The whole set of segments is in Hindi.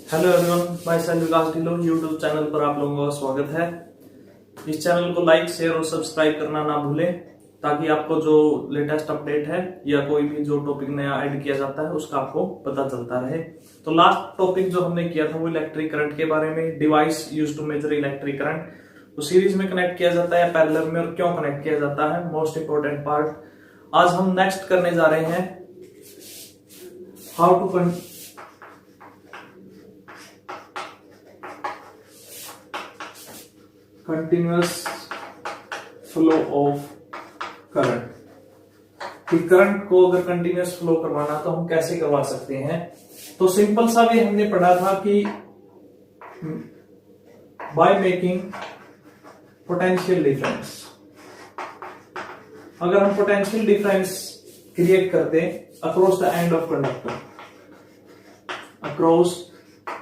Hello everyone, my self Vikas Dhillon YouTube channel पर आप लोगों का स्वागत है। इस चैनल को लाइक, शेयर और सब्सक्राइब करना ना भूलें ताकि आपको जो लेटेस्ट अपडेट है या कोई भी जो टॉपिक नया ऐड किया जाता है उसका आपको पता चलता रहे। तो लास्ट टॉपिक जो हमने किया था वो इलेक्ट्रिक करंट के बारे में, device used to measure electric current. तो सीरीज में कनेक्ट किया जाता है पैरेलल में, और क्यों कनेक्ट किया जाता है, मोस्ट इंपोर्टेंट पार्ट। आज हम नेक्स्ट करने जा रहे हैं how to continuous flow of current. कि करंट को अगर कंटिन्यूअस फ्लो करवाना तो हम कैसे करवा सकते हैं। तो सिंपल सा भी हमने पढ़ा था कि बाय मेकिंग पोटेंशियल डिफरेंस, अगर हम पोटेंशियल डिफरेंस क्रिएट कर दें across the end of conductor, across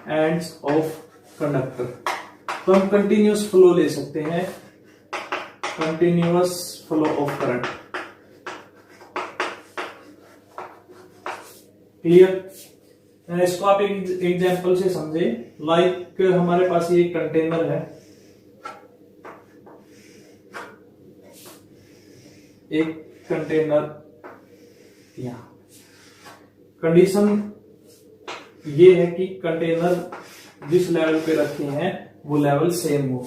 ends of conductor, तो हम कंटिन्यूअस फ्लो ले सकते हैं, continuous flow of current. Clear? इसको आप एक एग्जांपल से समझे। लाइक हमारे पास ये कंटेनर है, एक कंटेनर, यहां कंडीशन ये है कि कंटेनर जिस लेवल पे रखे हैं वो लेवल सेम हो।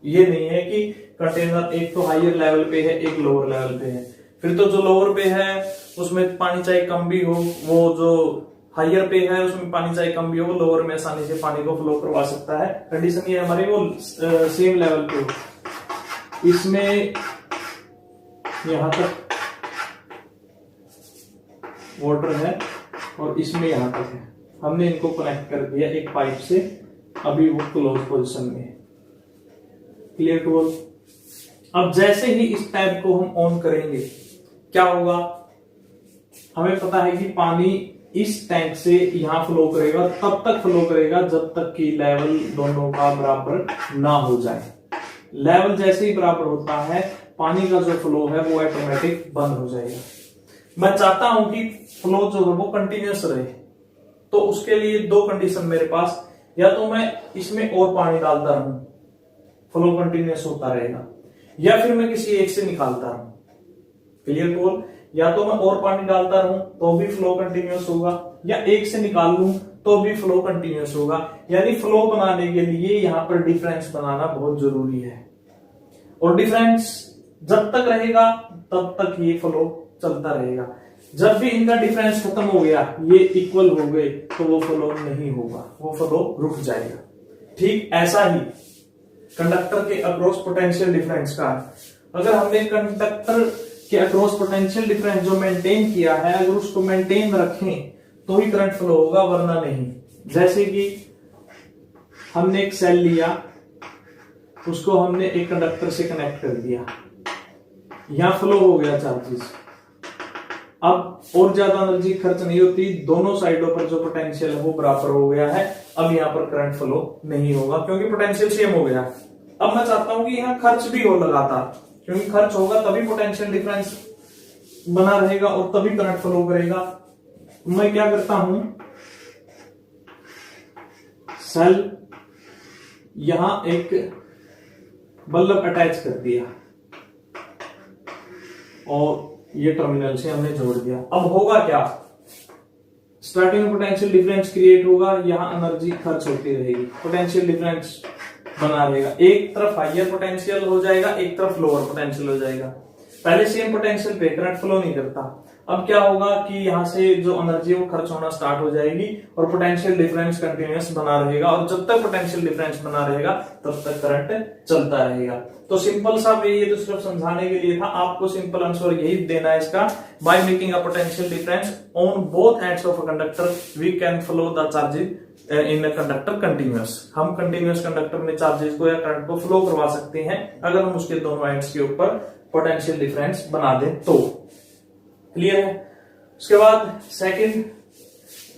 ये नहीं है कि कंटेनर एक तो हायर लेवल पे है, एक लोअर लेवल पे है, फिर तो जो लोअर पे है उसमें पानी चाहे कम भी हो, वो जो हायर पे है उसमें पानी चाहे कम भी हो, वो लोअर में आसानी से पानी को फ्लो करवा सकता है। कंडीशन ये हमारी वो सेम लेवल पे हो। इसमें यहां तक वाटर है और इसमें यहां तक है, हमने इनको कनेक्ट कर दिया एक पाइप से, अभी वो क्लोज पोजीशन में है। Clear to all? अब जैसे ही इस टैब को हम ऑन करेंगे क्या होगा, हमें पता है कि पानी इस टैंक से यहां फ्लो करेगा, तब तक फ्लो करेगा जब तक कि लेवल दोनों का बराबर ना हो जाए। लेवल जैसे ही बराबर होता है पानी का जो फ्लो है वो ऑटोमेटिक बंद हो जाएगा। मैं चाहता हूं कि फ्लो जो है वो कंटिन्यूअस रहे, तो उसके लिए दो कंडीशन मेरे पास, या तो मैं इसमें और पानी डालता रहूं, फ्लो कंटिन्यूअस होता रहेगा, या फिर मैं किसी एक से निकालता रहूं। क्लियर बोल? या तो मैं और पानी डालता रहूं तो भी फ्लो कंटिन्यूअस होगा, या एक से निकाल लूं तो भी फ्लो कंटिन्यूअस होगा। यानी फ्लो बनाने के लिए यहां पर डिफरेंस बनाना बहुत जरूरी है, और डिफरेंस जब तक रहेगा तब तक ये फ्लो चलता रहेगा। जब भी इनका डिफरेंस खत्म हो गया, ये इक्वल हो गए, तो वो फ्लो नहीं होगा, वो फ्लो रुक जाएगा। ठीक ऐसा ही कंडक्टर के अक्रॉस पोटेंशियल डिफरेंस का, अगर हमने कंडक्टर के अक्रॉस पोटेंशियल डिफरेंस जो मेंटेन किया है, अगर उसको मेंटेन रखें तो ही करंट फ्लो होगा, वरना नहीं। जैसे कि हमने एक सेल लिया, उसको हमने एक कंडक्टर से कनेक्ट कर दिया, यहां फ्लो हो गया चार्जेस, अब और ज्यादा एनर्जी खर्च नहीं होती, दोनों साइडों पर जो पोटेंशियल है वो बराबर हो गया है। अब यहां पर करंट फ्लो नहीं होगा क्योंकि पोटेंशियल सेम हो गया। अब मैं चाहता हूं कि यहां खर्च भी हो लगातार, क्योंकि खर्च होगा तभी पोटेंशियल डिफरेंस बना रहेगा और तभी करंट फ्लो करेगा। मैं क्या करता हूं, सेल यहां एक बल्ब अटैच कर दिया और ये टर्मिनल से हमने जोड़ दिया। अब होगा क्या, स्टार्टिंग में पोटेंशियल डिफरेंस क्रिएट होगा, यहां एनर्जी खर्च होती रहेगी, पोटेंशियल डिफरेंस बना रहेगा। एक तरफ हायर पोटेंशियल हो जाएगा, एक तरफ लोअर पोटेंशियल हो जाएगा। पहले सेम पोटेंशियल पे करंट फ्लो नहीं करता। अब क्या होगा कि यहां से जो एनर्जी वो खर्च होना स्टार्ट हो जाएगी और पोटेंशियल डिफरेंस कंटिन्यूअस बना रहेगा, और जब तक पोटेंशियल डिफरेंस बना रहेगा तब तक करंट चलता रहेगा। तो सिंपल सा वे ये तो सिर्फ समझाने के लिए था, आपको सिंपल आंसर यही देना है इसका। By making a potential difference on both ends of a conductor we can flow the charges in a conductor continuous. हम कंटिन्यूअस कंडक्टर में चार्जेस को या करंट को फ्लो करवा सकते हैं अगर हम उसके दोनों एंड्स के ऊपर पोटेंशियल डिफरेंस बना दें तो। क्लियर है? उसके बाद सेकंड,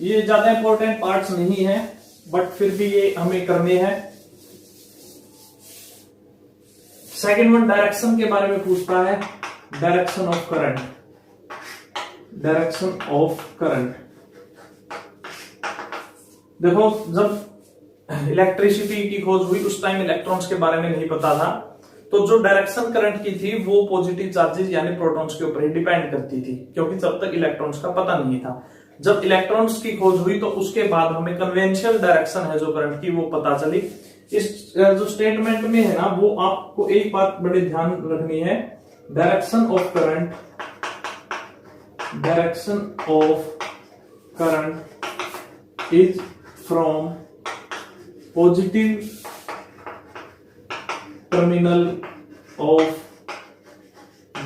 ये ज्यादा इंपॉर्टेंट पार्ट्स नहीं है बट फिर भी ये हमें करने हैं। सेकंड वन डायरेक्शन के बारे में पूछता है, direction of current. Direction of current, देखो जब इलेक्ट्रिसिटी की खोज हुई उस टाइम इलेक्ट्रॉन्स के बारे में नहीं पता था, तो जो डायरेक्शन करंट की थी वो पॉजिटिव चार्जेस यानी प्रोटॉन्स के ऊपर ही डिपेंड करती थी, क्योंकि तब तक इलेक्ट्रॉन्स का पता नहीं था। जब इलेक्ट्रॉन्स की खोज हुई तो उसके बाद हमें कन्वेंशनल डायरेक्शन है जो करंट की वो पता चली। इस जो स्टेटमेंट में है ना, वो आपको एक बात बड़े ध्यान रखनी है, direction of current is from positive terminal of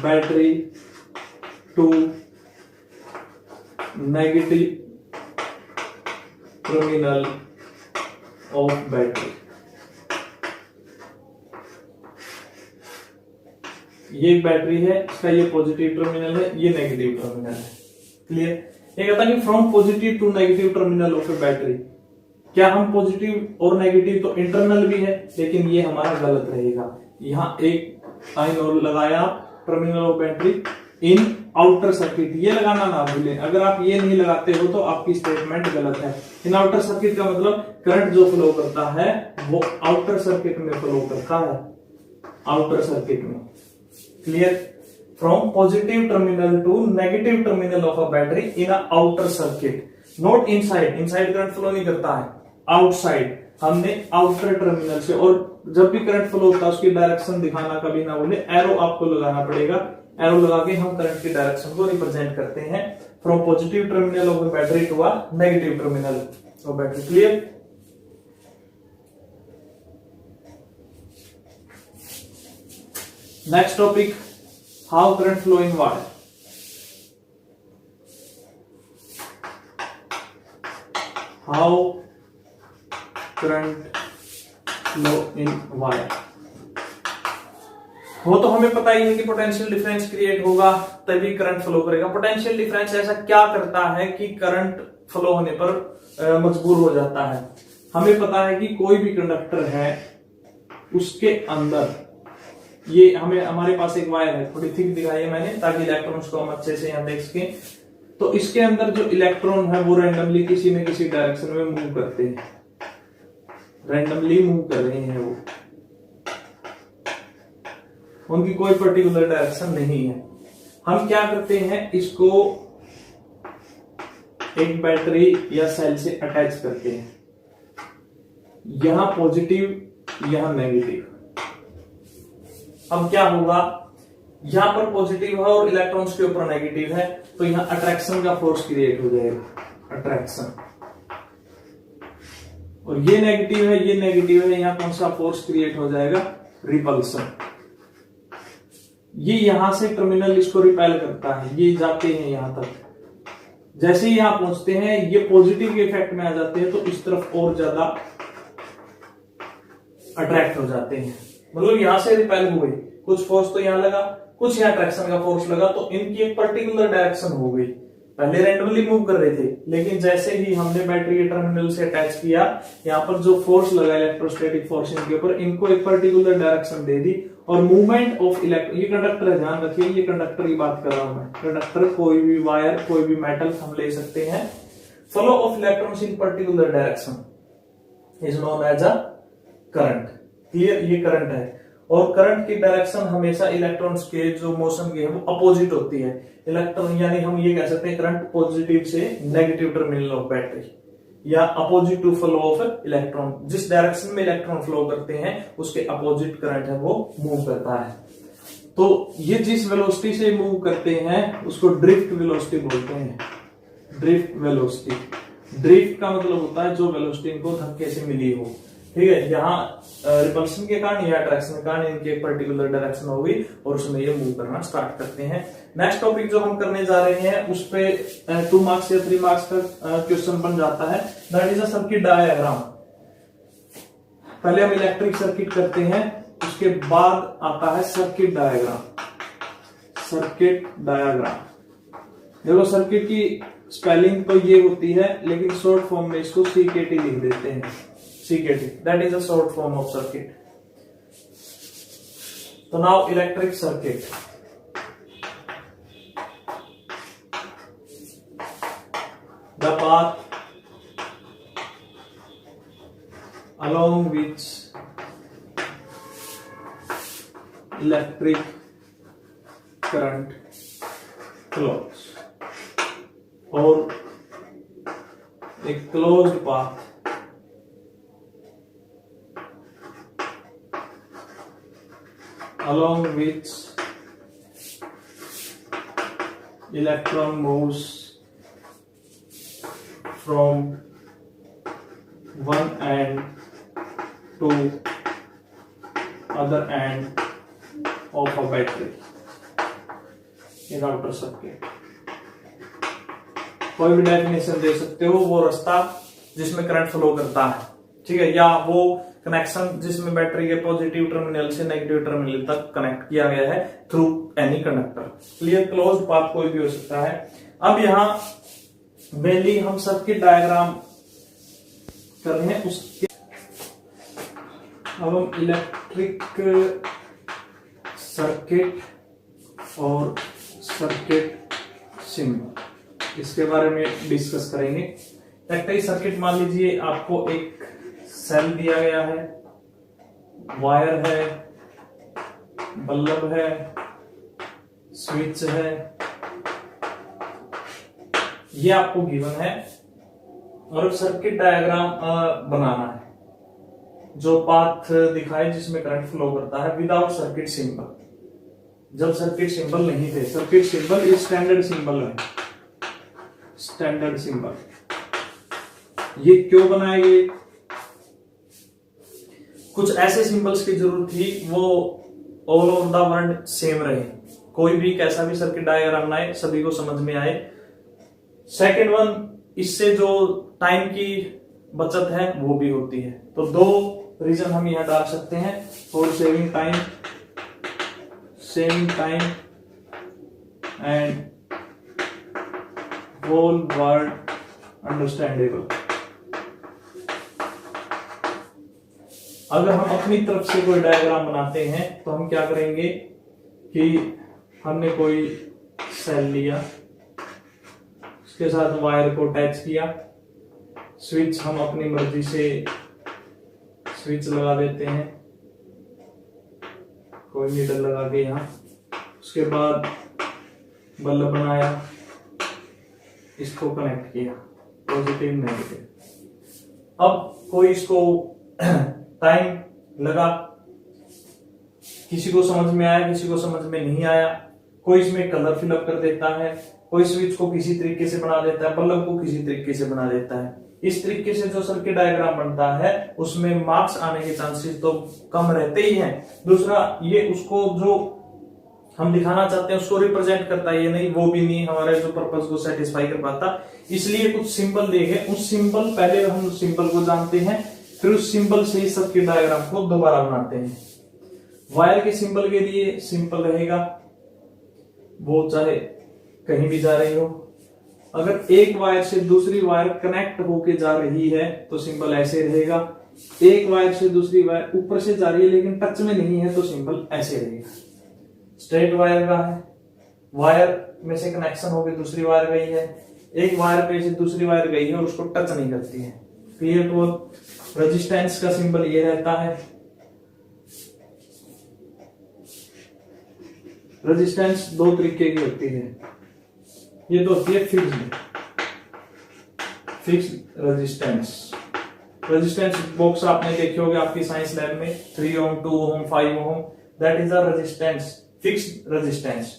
battery to negative terminal of battery. ये एक बैटरी है, इसका ये पॉजिटिव टर्मिनल है, ये नेगेटिव टर्मिनल है। क्लियर? ये कहता है कि from positive to negative terminal of a battery. क्या हम पॉजिटिव और नेगेटिव तो इंटरनल भी है, लेकिन ये हमारा गलत रहेगा। यहां एक आइन और लगाया, terminal of battery in outer circuit, ये लगाना ना भूलें। अगर आप ये नहीं लगाते हो तो आपकी स्टेटमेंट गलत है। इन आउटर सर्किट का मतलब करंट जो फ्लो करता है वो आउटर सर्किट में फ्लो करता है, आउटर सर्किट में। Clear? From positive terminal to negative terminal of a battery in a outer circuit, not inside. Inside current flow नहीं करता है, आउटसाइड। हमने आउटर टर्मिनल से, और जब भी करंट फ्लो होता है उसकी डायरेक्शन दिखाना कभी ना भूले, एरो आपको लगाना पड़ेगा। एरो लगा के हम करंट की डायरेक्शन को रिप्रेजेंट करते हैं, from positive terminal of battery to a negative terminal of battery. Clear? Next topic, how current flow in wire. How current flow in wire. वो तो हमें पता ही है कि पोटेंशियल डिफरेंस क्रिएट होगा तभी करंट फ्लो करेगा। पोटेंशियल डिफरेंस ऐसा क्या करता है कि करंट फ्लो होने पर मजबूर हो जाता है। हमें पता है कि कोई भी कंडक्टर है, उसके अंदर ये हमारे पास एक वायर है, थोड़ी थिक दिखाई है मैंने ताकि इलेक्ट्रॉन्स को हम अच्छे से यहां देख सकें। तो इसके अंदर जो इलेक्ट्रॉन है वो रैंडमली किसी न किसी डायरेक्शन में मूव करते हैं, रैंडमली मूव कर रहे हैं, वो उनकी कोई पर्टिकुलर डायरेक्शन नहीं है। हम क्या करते हैं, इसको एक बैटरी या सेल से अटैच करते हैं, यहां पॉजिटिव यहां नेगेटिव। अब क्या होगा, यहां पर पॉजिटिव है और इलेक्ट्रॉन्स के ऊपर नेगेटिव है, तो यहां अट्रैक्शन का फोर्स क्रिएट हो जाएगा, अट्रैक्शन। और ये नेगेटिव है, ये नेगेटिव है, यहां कौन सा फोर्स क्रिएट हो जाएगा, रिपल्सन। ये यहां से टर्मिनल इसको रिपेल करता है, ये जाते हैं यहां तक। जैसे ही यहां पहुंचते हैं ये पॉजिटिव के इफेक्ट में आ जाते हैं, तो इस तरफ और ज्यादा अट्रैक्ट हो जाते हैं। मतलब यहां से रिपेल हो गई, कुछ फोर्स तो यहां लगा, कुछ यहां अट्रैक्शन का फोर्स लगा, तो इनकी एक पर्टिकुलर डायरेक्शन हो गई। पहले रैंडमली मूव कर रहे थे, लेकिन जैसे ही हमने बैटरी के टर्मिनल से अटैच किया, यहाँ पर जो फोर्स लगा इलेक्ट्रोस्टैटिक फोर्स इनके ऊपर, इनको एक पर्टिकुलर डायरेक्शन दे दी। और मूवमेंट ऑफ इलेक्ट्रॉन, ये कंडक्टर है, ध्यान रखिए, ये कंडक्टर की बात कर रहा हूं मैं। कंडक्टर, कोई भी वायर, कोई भी मेटल हम ले सकते हैं। Flow of electrons in particular direction is known as a current. Clear? ये करंट है। और करंट की डायरेक्शन हमेशा इलेक्ट्रॉन्स के जो मोशन की है वो अपोजिट होती है। इलेक्ट्रॉन यानी हम ये कह सकते हैं करंट पॉजिटिव से नेगेटिव टर्मिनल ऑफ बैटरी, या opposite to flow of electron. जिस डायरेक्शन में इलेक्ट्रॉन फ्लो करते हैं उसके अपोजिट करंट है वो मूव करता है। तो ये जिस वेलोसिटी से मूव करते हैं उसको ड्रिफ्ट वेलोसिटी बोलते हैं, ड्रिफ्ट वेलोसिटी। ड्रिफ्ट का मतलब होता है जो वेलोसिटी इनको धक्के से मिली हो। ठीक है, यहाँ रिपल्शन के कारण या अट्रैक्शन के कारण इनकी एक पर्टिकुलर डायरेक्शन होगी और उसमें ये मूव करना स्टार्ट करते हैं। नेक्स्ट टॉपिक जो हम करने जा रहे हैं उस पे 2 मार्क्स या 3 मार्क्स का क्वेश्चन बन जाता है, that is a circuit diagram. पहले हम इलेक्ट्रिक सर्किट करते हैं, उसके बाद आता है सर्किट डायग्राम। सर्किट डायग्राम देखो, सर्किट की स्पेलिंग तो ये होती है, लेकिन शॉर्ट फॉर्म में इसको CKT लिख देते हैं। CKT, that is a short form of circuit. So now electric circuit. The path along which electric current flows, or a closed path along which electron moves from one end to other end of a battery in outer circuit. कोई भी डेफिनेशन दे सकते हो, वो रास्ता जिसमें करंट फ्लो करता है, ठीक है, या वो कनेक्शन जिसमें बैटरी के पॉजिटिव टर्मिनल से नेगेटिव टर्मिनल तक कनेक्ट किया गया है through any conductor. Clear, closed path कोई भी हो सकता है। अब यहां मेनली हम सर्किट डायग्राम कर रहे हैं, उसके अब हम इलेक्ट्रिक सर्किट और सर्किट सिंबल इसके बारे में डिस्कस करेंगे। इलेक्ट्रिक सर्किट मान लीजिए आपको एक सेल दिया गया है, वायर है, बल्ब है, स्विच है, ये आपको गिवन है और सर्किट डायग्राम बनाना है जो पाथ दिखाए जिसमें करंट फ्लो करता है विदाउट सर्किट सिंबल। जब सर्किट सिंबल नहीं थे, सर्किट सिंबल स्टैंडर्ड सिंबल है, स्टैंडर्ड सिंबल। ये क्यों बनाए गए? कुछ ऐसे सिंबल्स की जरूरत थी वो all over the world same रहे, कोई भी कैसा भी सर्किट डायग्राम बनाए सभी को समझ में आए। सेकेंड वन, इससे जो टाइम की बचत है वो भी होती है। तो दो रीजन हम यहां डाल सकते हैं, for saving time and whole world understandable. अगर हम अपनी तरफ से कोई डायग्राम बनाते हैं तो हम क्या करेंगे कि हमने कोई सेल लिया, उसके साथ वायर को अटैच किया, स्विच हम अपनी मर्जी से स्विच लगा देते हैं, कोई नीडल लगा के यहां, उसके बाद बल्ब बनाया, इसको कनेक्ट किया, पॉजिटिव नेगेटिव। अब कोई इसको टाइम लगा, किसी को समझ में आया, किसी को समझ में नहीं आया, कोई इसमें कलर फिलअप कर देता है, कोई स्विच को किसी तरीके से बना देता है, बल्ब को किसी तरीके से बना देता है। इस तरीके से जो सर्किट डायग्राम बनता है उसमें मार्क्स आने के चांसेस तो कम रहते ही हैं। दूसरा, ये उसको जो हम दिखाना चाहते हैं उसको रिप्रेजेंट करता है, ये नहीं वो भी नहीं हमारे जो पर्पस को सेटिस्फाई कर पाता। इसलिए कुछ सिंबल देखे, उस सिंबल पहले हम उस सिंबल को जानते हैं, फिर उस सिंबल से ही सर्किट डायग्राम को दोबारा बनाते हैं। वायर के सिंबल के लिए सिंपल रहेगा, वो चाहे कहीं भी जा रही हो, अगर एक वायर से दूसरी वायर कनेक्ट होके जा रही है तो सिंबल ऐसे रहेगा। एक वायर से दूसरी वायर ऊपर से जा रही है लेकिन टच में नहीं है तो सिंबल ऐसे रहेगा। स्ट्रेट वायर का है, वायर में से कनेक्शन होकर दूसरी वायर गई है, एक वायर पे से दूसरी वायर गई है और उसको टच नहीं करती है। Clear to? रेजिस्टेंस का सिंबल ये रहता है। रेजिस्टेंस दो तरीके की होती है, ये तो होती है फिक्स्ड रेजिस्टेंस। रेजिस्टेंस बॉक्स आपने देखे होंगे आपकी साइंस लैब में, 3 ohm, 2 ohm, 5 ohm, that is a resistance, fixed resistance.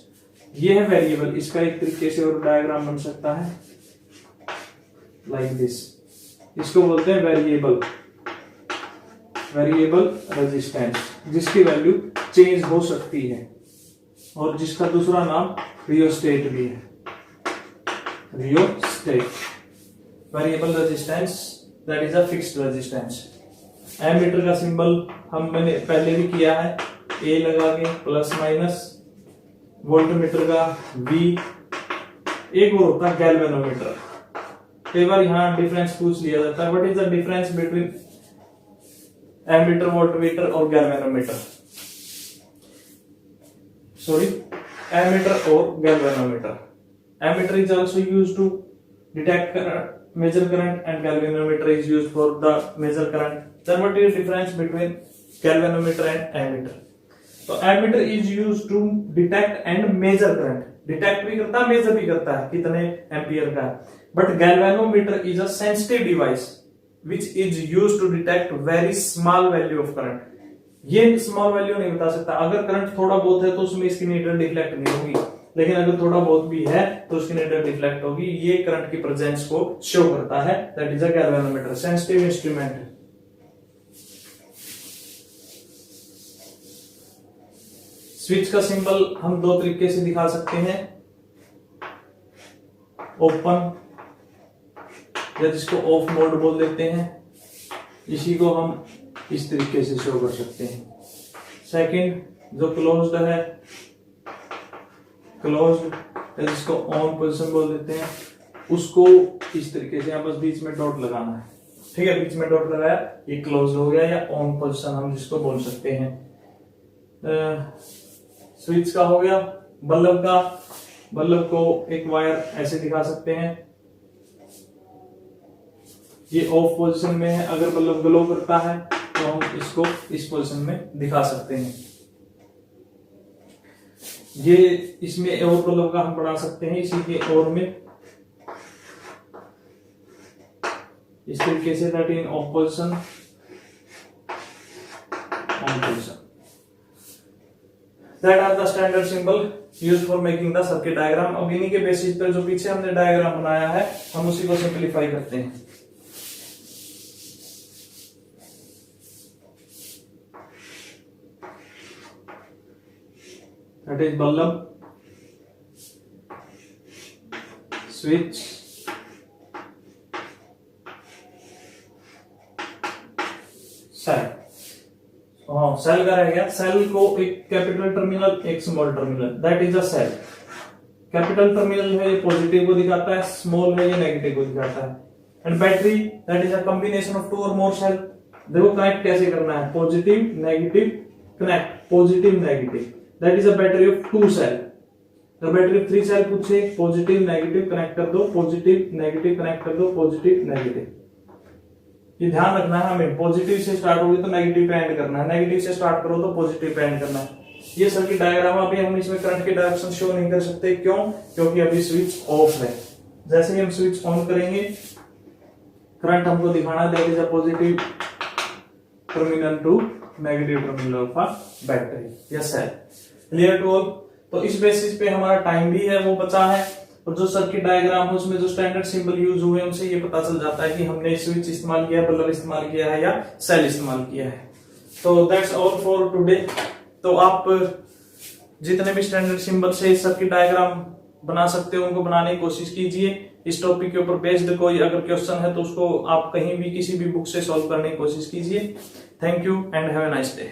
ये है वेरिएबल, इसका एक तरीके से और डायग्राम बन सकता है लाइक दिस, इसको बोलते हैं वेरिएबल, वेरिएबल रेजिस्टेंस, जिसकी वैल्यू चेंज हो सकती है और जिसका दूसरा नाम रियोस्टेट भी है। Rheostat, variable resistance that is a fixed resistance. Ammeter का सिंबल मैंने पहले भी किया है, ए लगा के प्लस माइनस, वोल्टमीटर का वी, एक और होता है गैल्वेनोमीटर। कई बार यहाँ डिफरेंस पूछ लिया जाता है, what is the difference between ammeter, voltmeter और गैल्वेनोमीटर? सॉरी, एमीटर और galvanometer. Ammeter is also used to detect measure current and galvanometer is used for the measure current. Then what is the difference between galvanometer and ammeter? तो ammeter is used to detect and measure current. Detect भी करता है, मेजर भी करता है कितने एम्पियर का है. But galvanometer is a sensitive device which is used to detect very small value of current. ये स्मॉल वैल्यू नहीं बता सकता. अगर करंट थोड़ा बहुत है तो उसमें इसकी नीडल डिफ्लेक्ट नहीं होगी, लेकिन अगर थोड़ा बहुत भी है तो उसकी नीडल डिफ्लेक्ट होगी. ये करंट की प्रेजेंस को शो करता है. That is a galvanometer, sensitive instrument है. स्विच का सिंबल हम दो तरीके से दिखा सकते हैं, ओपन या जिसको ऑफ मोड बोल देते हैं, इसी को हम इस तरीके से शो कर सकते हैं. सेकंड जो क्लोज्ड है, क्लोज्ड या जिसको ऑन पोजीशन बोल देते हैं, उसको इस तरीके से बस बीच में डॉट लगाना है. ठीक है, बीच में डॉट लगाया, ये क्लोज्ड हो गया या ऑन पोजीशन हम जिसको बोल सकते हैं. स्विच का हो गया. बल्ब का, बल्ब को एक वायर ऐसे दिखा सकते हैं, ये ऑफ पोजीशन में है. अगर बल्ब ग्लो करता है तो हम इसको इस पोजीशन में दिखा सकते हैं. ये इसमें और बल्ब का हम बढ़ा सकते हैं, इसी के और में इस तरीके से, that in of position, on position. That are the standard symbol used for making the circuit diagram. अब इन्हीं के बेसिस पर जो पीछे हमने डायग्राम बनाया है हम उसी को सिंपलीफाई करते हैं. That is bulb, switch, cell. हाँ, सेल का रह गया. सेल को एक कैपिटल टर्मिनल, एक small terminal, that is a cell. Capital terminal है ये पॉजिटिव को दिखाता है, स्मॉल है ये नेगेटिव को दिखाता है. And battery that is a combination of two और मोर सेल. देखो कनेक्ट कैसे करना है, positive negative connect, positive negative, that is a battery of two cell. तो बैटरी ऑफ थ्री सेल पूछे, पॉजिटिव नेगेटिव कनेक्ट कर दो, पॉजिटिव नेगेटिव कनेक्ट कर दो, पॉजिटिव नेगेटिव. ये ध्यान रखना है हमें, पॉजिटिव से स्टार्ट होगी तो नेगेटिव पे एंड करना है, नेगेटिव से स्टार्ट करो तो पॉजिटिव पे एंड करना है. ये सर्किट डायग्राम अभी हम इसमें करंट की डायरेक्शन शो नहीं कर सकते. क्यों? क्योंकि अभी स्विच ऑफ है. जैसे ही हम स्विच ऑन करेंगे करंट हमको दिखाना है, that is a positive terminal to negative terminal of a battery या सेल. Clear to all? तो इस बेसिस पे हमारा टाइम भी है वो बचा है, और जो सर्किट डायग्राम है उसमें जो स्टैंडर्ड सिंबल यूज हुए उनसे ये पता चल जाता है कि हमने स्विच इस्तेमाल किया, बल्ब इस्तेमाल किया है या सेल इस्तेमाल किया है. तो दैट्स ऑल फॉर टुडे. तो आप जितने भी स्टैंडर्ड सिंबल से सर्किट डायग्राम बना सकते हो उनको बनाने की कोशिश कीजिए. इस टॉपिक के ऊपर बेस्ड कोई अगर क्वेश्चन है तो उसको आप कहीं भी किसी भी बुक से सॉल्व करने की कोशिश कीजिए. Thank you and have a nice day.